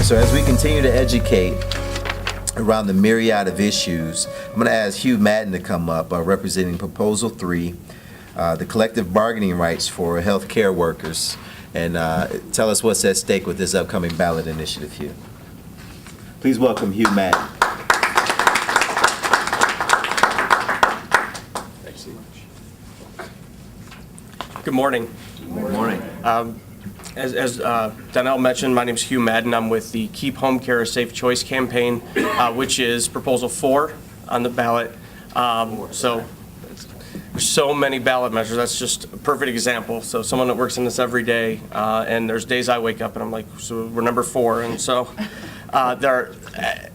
So as we continue to educate around the myriad of issues, I'm going to ask Hugh Madden to come up, representing Proposal 3, the collective bargaining rights for health care workers, and tell us what's at stake with this upcoming ballot initiative, Hugh. Please welcome Hugh Madden. Thanks so much. Good morning. Good morning. As Donnell mentioned, my name is Hugh Madden. I'm with the Keep Home Care a Safe Choice campaign, which is Proposal 4 on the ballot. So there's so many ballot measures. That's just a perfect example. So someone that works in this every day, and there's days I wake up and I'm like, so we're number 4. And so there are,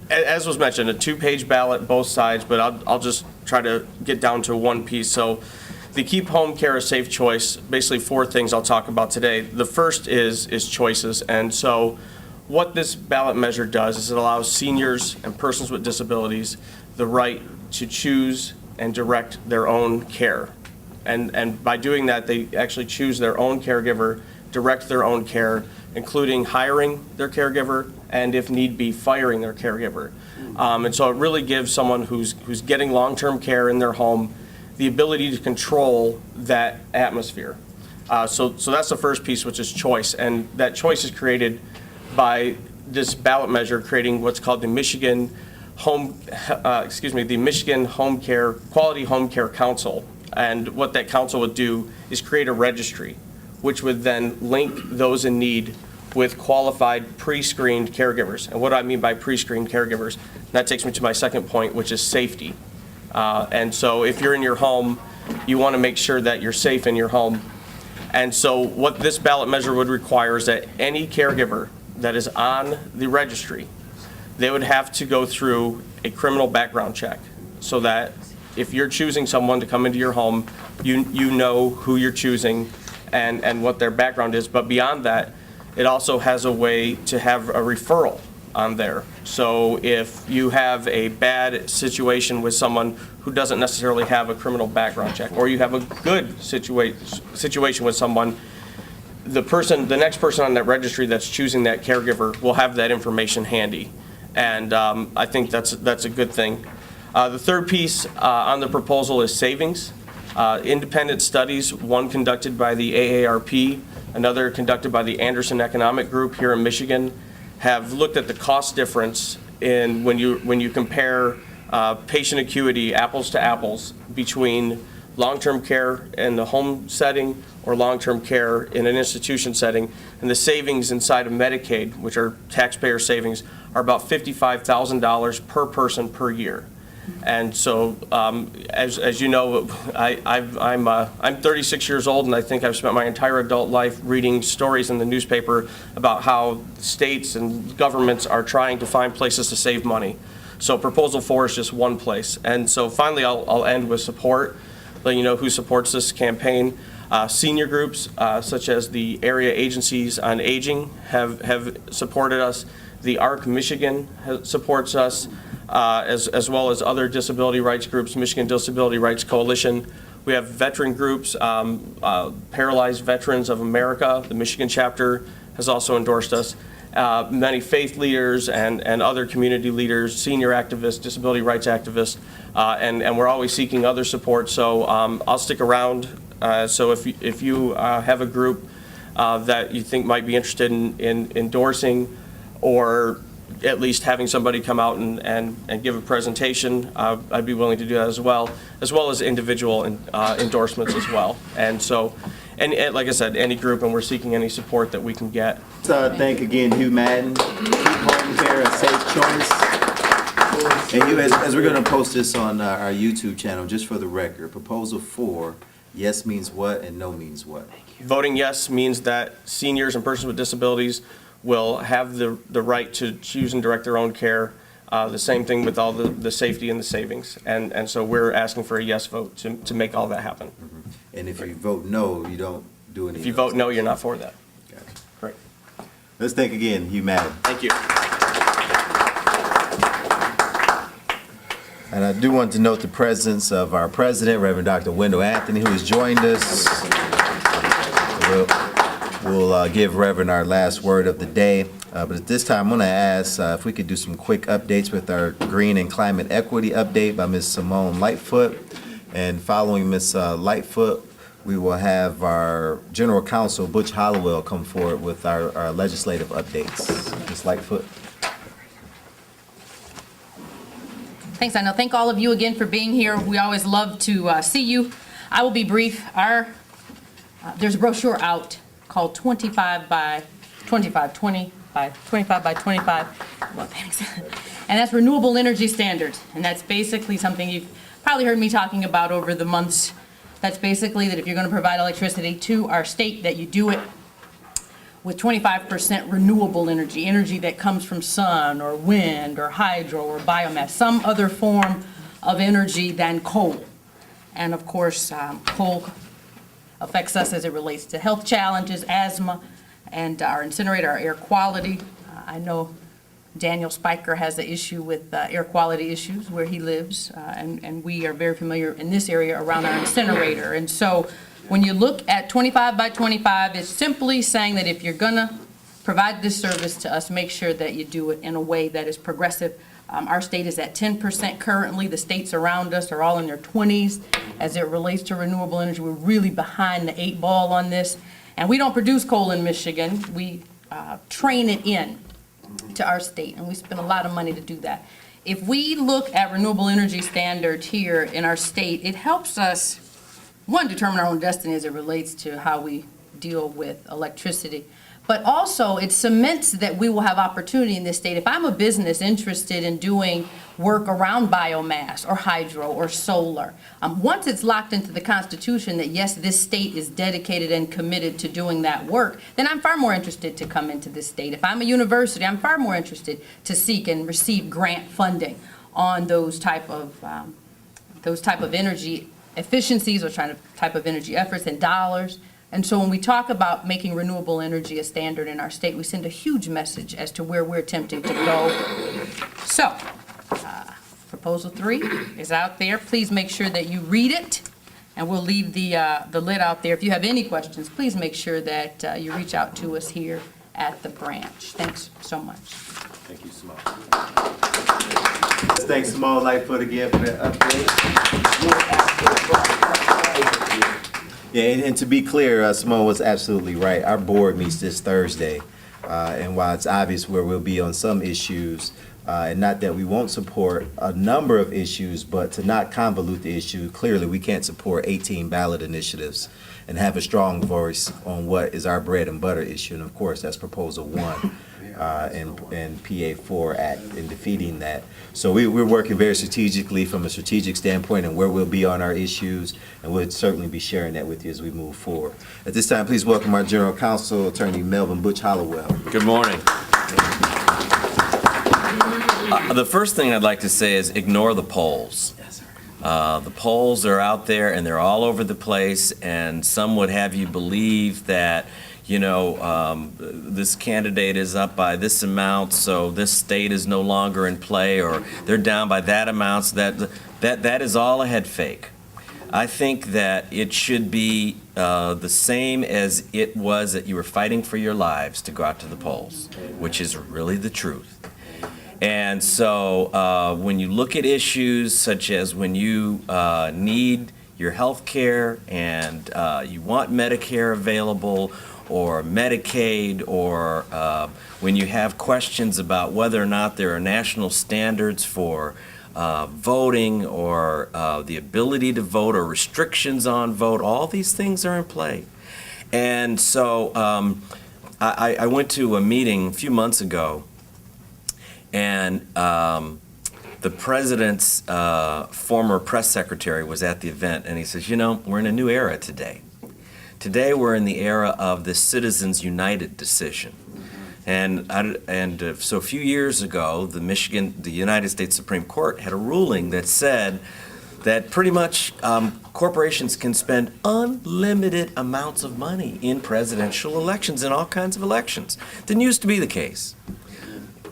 as was mentioned, a 2-page ballot, both sides, but I'll just try to get down to one piece. So the Keep Home Care a Safe Choice, basically 4 things I'll talk about today. The first is choices. And so what this ballot measure does is it allows seniors and persons with disabilities the right to choose and direct their own care. And by doing that, they actually choose their own caregiver, direct their own care, including hiring their caregiver and, if need be, firing their caregiver. And so it really gives someone who's getting long-term care in their home the ability to control that atmosphere. So that's the first piece, which is choice. And that choice is created by this ballot measure creating what's called the Michigan Home Care Quality Home Care Council. And what that council would do is create a registry, which would then link those in need with qualified pre-screened caregivers. And what I mean by pre-screened caregivers, that takes me to my second point, which is safety. And so if you're in your home, you want to make sure that you're safe in your home. And so what this ballot measure would require is that any caregiver that is on the registry, they would have to go through a criminal background check, so that if you're choosing someone to come into your home, you know who you're choosing and what their background is. But beyond that, it also has a way to have a referral on there. So if you have a bad situation with someone who doesn't necessarily have a criminal background check, or you have a good situation with someone, the next person on that registry that's choosing that caregiver will have that information handy. And I think that's a good thing. The third piece on the proposal is savings. Independent studies, one conducted by the AARP, another conducted by the Anderson Economic Group here in Michigan, have looked at the cost difference in when you compare patient acuity, apples to apples, between long-term care in the home setting or long-term care in an institution setting. And the savings inside of Medicaid, which are taxpayer savings, are about $55,000 per person per year. And so, as you know, I'm 36 years old, and I think I've spent my entire adult life reading stories in the newspaper about how states and governments are trying to find places to save money. So Proposal 4 is just one place. And so finally, I'll end with support, let you know who supports this campaign. Senior groups, such as the Area Agencies on Aging, have supported us. The ARC Michigan supports us. As well as other disability rights groups, Michigan Disability Rights Coalition. We have veteran groups, Paralyzed Veterans of America, the Michigan chapter has also endorsed us. Many faith leaders and other community leaders, senior activists, disability rights activists, and we're always seeking other support. So I'll stick around. So if you have a group that you think might be interested in endorsing, or at least having somebody come out and give a presentation, I'd be willing to do that as well as individual endorsements as well. And so, and like I said, any group, and we're seeking any support that we can get. Thank again, Hugh Madden. Keep Home Care a Safe Choice. And Hugh, as we're going to post this on our YouTube channel, just for the record, Proposal 4, yes means what and no means what? Voting yes means that seniors and persons with disabilities will have the right to choose and direct their own care. The same thing with all the safety and the savings. And so we're asking for a yes vote to make all that happen. Mm-hmm. And if you vote no, you don't do anything. If you vote no, you're not for that. Gotcha. Great. Let's thank again Hugh Madden. Thank you. And I do want to note the presence of our president, Reverend Dr. Wendell Anthony, who has joined us. We'll give Reverend our last word of the day. But at this time, I'm going to ask if we could do some quick updates with our Green and Climate Equity update by Ms. Simone Lightfoot. And following Ms. Lightfoot, we will have our General Counsel, Butch Hollowell, come forward with our legislative updates. Ms. Lightfoot. Thanks, I know. Thank all of you again for being here. We always love to see you. I will be brief. There's a brochure out called 25 by 25, 20 by 25 by 25. Well, thanks. And that's renewable energy standards. And that's basically something you've probably heard me talking about over the months. That's basically that if you're going to provide electricity to our state, that you do it with 25% renewable energy, energy that comes from sun or wind or hydro or biomass, some other form of energy than coal. And of course, coal affects us as it relates to health challenges, asthma, and our incinerator, our air quality. I know Daniel Spiker has an issue with air quality issues where he lives, and we are very familiar in this area around our incinerator. And so when you look at 25 by 25, it's simply saying that if you're gonna provide this service to us, make sure that you do it in a way that is progressive. Our state is at 10% currently. The states around us are all in their 20s as it relates to renewable energy. We're really behind the 8 ball on this. And we don't produce coal in Michigan. We train it in to our state, and we spend a lot of money to do that. If we look at renewable energy standards here in our state, it helps us, one, determine our own destiny as it relates to how we deal with electricity. But also, it cements that we will have opportunity in this state. If I'm a business interested in doing work around biomass or hydro or solar, once it's locked into the Constitution that, yes, this state is dedicated and committed to doing that work, then I'm far more interested to come into this state. If I'm a university, I'm far more interested to seek and receive grant funding on those type of energy efficiencies or type of energy efforts and dollars. And so when we talk about making renewable energy a standard in our state, we send a huge message as to where we're attempting to go. So, Proposal 3 is out there. Please make sure that you read it, and we'll leave the lid out there. If you have any questions, please make sure that you reach out to us here at the branch. Thanks so much. Thank you, Simone. Thanks, Simone Lightfoot, again for that update. Yeah, and to be clear, Simone was absolutely right. Our board meets this Thursday, and while it's obvious where we'll be on some issues, and not that we won't support a number of issues, but to not convolute the issue, clearly we can't support 18 ballot initiatives and have a strong voice on what is our bread and butter issue, and of course, that's Proposal 1. And PA4 Act in defeating that. So we're working very strategically from a strategic standpoint and where we'll be on our issues, and we'll certainly be sharing that with you as we move forward. At this time, please welcome our General Counsel, Attorney Melvin Butch Hollowell. Good morning. The first thing I'd like to say is ignore the polls. The polls are out there and they're all over the place, and some would have you believe that this candidate is up by this amount, so this state is no longer in play, or they're down by that amount, so that is all a head fake. I think that it should be the same as it was that you were fighting for your lives to go out to the polls, which is really the truth. And so when you look at issues such as when you need your health care and you want Medicare available, or Medicaid, or when you have questions about whether or not there are national standards for voting, or the ability to vote, or restrictions on vote, all these things are in play. And so I went to a meeting a few months ago, and the president's former press secretary was at the event, and he says, we're in a new era today. Today we're in the era of the Citizens United decision. And so a few years ago, the United States Supreme Court had a ruling that said that pretty much corporations can spend unlimited amounts of money in presidential elections and all kinds of elections. Didn't used to be the case.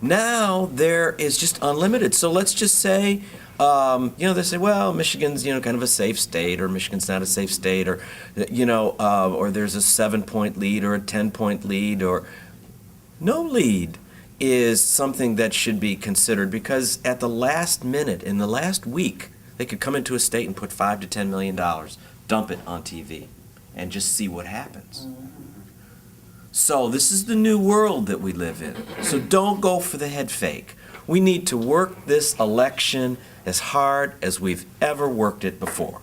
Now there is just unlimited. So let's just say, they say, well, Michigan's, kind of a safe state, or Michigan's not a safe state, or, or there's a 7-point lead or a 10-point lead, or no lead. is something that should be considered, because at the last minute, in the last week, they could come into a state and put $5 to $10 million, dump it on TV, and just see what happens. So this is the new world that we live in. So don't go for the head fake. We need to work this election as hard as we've ever worked it before.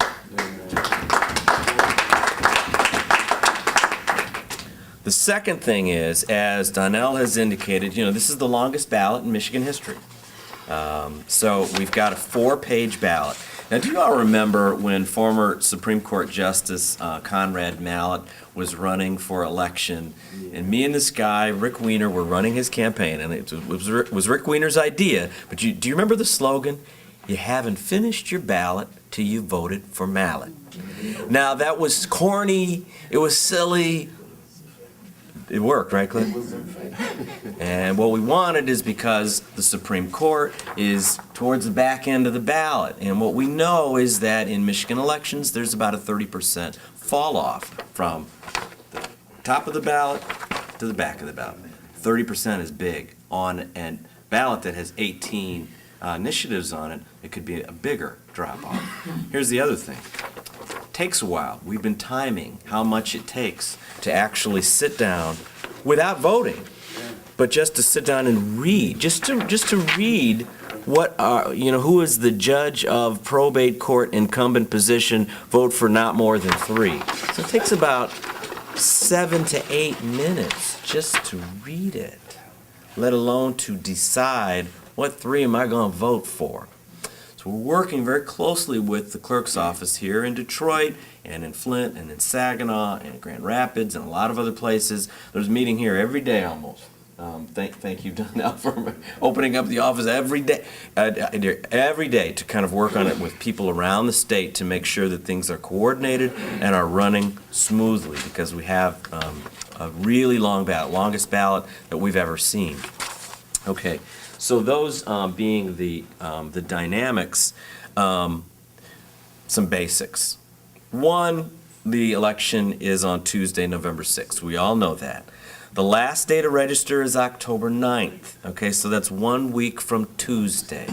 The second thing is, as Donnell has indicated, this is the longest ballot in Michigan history. So we've got a 4-page ballot. Now, do you all remember when former Supreme Court Justice Conrad Mallett was running for election, and me and this guy, Rick Weiner, were running his campaign, and it was Rick Weiner's idea, but do you remember the slogan? You haven't finished your ballot till you voted for Mallett. Now, that was corny, it was silly. It worked, right, Cliff? And what we wanted is, because the Supreme Court is towards the back end of the ballot, and what we know is that in Michigan elections, there's about a 30% fall off from the top of the ballot to the back of the ballot. 30% is big. On a ballot that has 18 initiatives on it, it could be a bigger drop off. Here's the other thing. Takes a while. We've been timing how much it takes to actually sit down without voting, but just to sit down and read, just to read what who is the judge of probate court incumbent position, vote for not more than 3. So it takes about 7 to 8 minutes just to read it, let alone to decide what 3 am I going to vote for. So we're working very closely with the clerk's office here in Detroit and in Flint and in Saginaw and Grand Rapids and a lot of other places. There's a meeting here every day almost. Thank you, Donnell, for opening up the office every day to kind of work on it with people around the state to make sure that things are coordinated and are running smoothly, because we have a really long ballot, longest ballot that we've ever seen. Okay. So those being the dynamics, some basics. One, the election is on Tuesday, November 6th. We all know that. The last day to register is October 9th. Okay, so that's 1 week from Tuesday.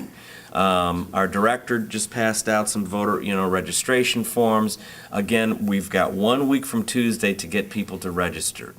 Our director just passed out some voter, registration forms. Again, we've got 1 week from Tuesday to get people to register.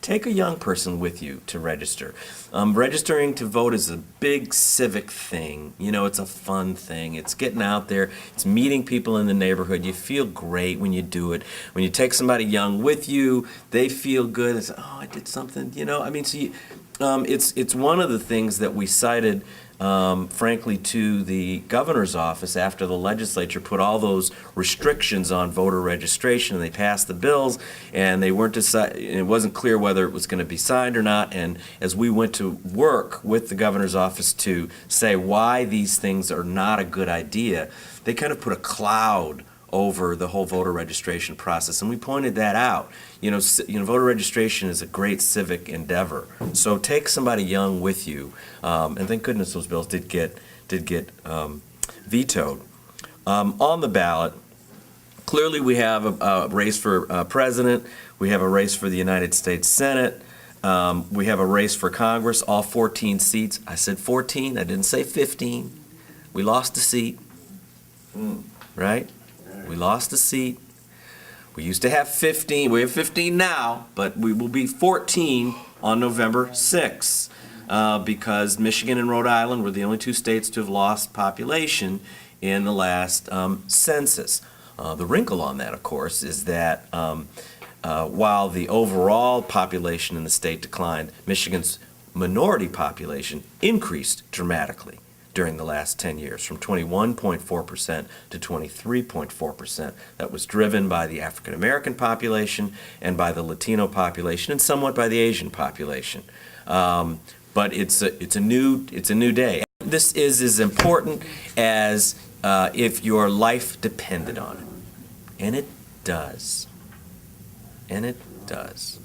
Take a young person with you to register. Registering to vote is a big civic thing. It's a fun thing. It's getting out there. It's meeting people in the neighborhood. You feel great when you do it. When you take somebody young with you, they feel good. It's, oh, I did something. It's one of the things that we cited, frankly, to the governor's office after the legislature put all those restrictions on voter registration, and they passed the bills, and they weren't it wasn't clear whether it was going to be signed or not. And as we went to work with the governor's office to say why these things are not a good idea, they kind of put a cloud over the whole voter registration process, and we pointed that out. Voter registration is a great civic endeavor. So take somebody young with you, and thank goodness those bills did get vetoed. On the ballot, clearly we have a race for president. We have a race for the United States Senate. We have a race for Congress, all 14 seats. I said 14. I didn't say 15. We lost a seat, right? We lost a seat. We used to have 15. We have 15 now, but we will be 14 on November 6th because Michigan and Rhode Island were the only 2 states to have lost population in the last census. The wrinkle on that, of course, is that while the overall population in the state declined, Michigan's minority population increased dramatically during the last 10 years, from 21.4% to 23.4%. That was driven by the African American population and by the Latino population and somewhat by the Asian population. But it's a new day. This is as important as if your life depended on it. And it does. And it does.